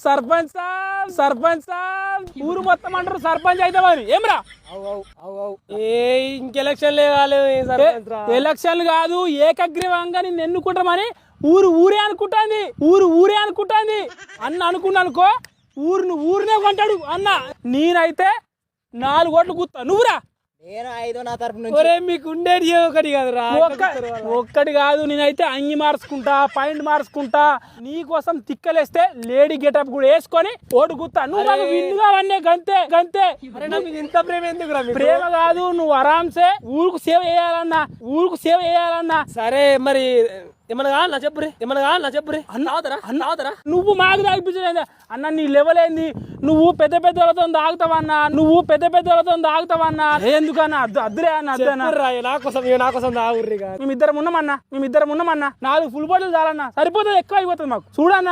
సర్పంచ్ సాబ్ సర్పంచ్ సాబ్ ఊరు మొత్తం అంటారు సర్పంచ్ అయితే మరి ఏమ్రా ఇంకెలక్షన్లే ఎలక్షన్లు కాదు ఏకగ్రీవంగా నిన్ను ఎన్నుకుంటామని ఊరే అనుకుంటాంది అన్న అనుకున్నానుకో ఊరినే కొంటాడు అన్న. నేనైతే 4 ఓట్లు కూతా నువ్వురా. నేను 5 నా తరపు నుంచి. మీకు ఉండేది ఒకటి కదరా, ఒక్కటి కాదు. నేనైతే అంగి మార్చుకుంటా, పాయింట్ మార్చుకుంటా, నీ కోసం తిక్కలేస్తే లేడీ గెటప్ కూడా వేసుకొని ఓటు కూతా. నువ్వు విందుగా అవన్నీ గంతే. ఇంత ప్రేమ ఎందుకు? ప్రేమ కాదు, నువ్వు ఆరాంసే ఊరుకు సేవ చేయాలన్నా. సరే మరి ఏమన్నా చెప్పురే అన్న. నువ్వు మాకు తాగిపించలేదు అన్న. నీ లెవెల్ ఏంది? నువ్వు పెద్ద పెద్దలతో తాగుతావన్నా. ఎందుకన్నా అద్దురే అన్న, నా కోసం తాగుర్రి. మేమిద్దరం ఉన్నామన్నా. 4 ఫుల్ బాటిల్ చాలన్నా, సరిపోతుంది. ఎక్కువ అయిపోతుంది మాకు చూడన్నా.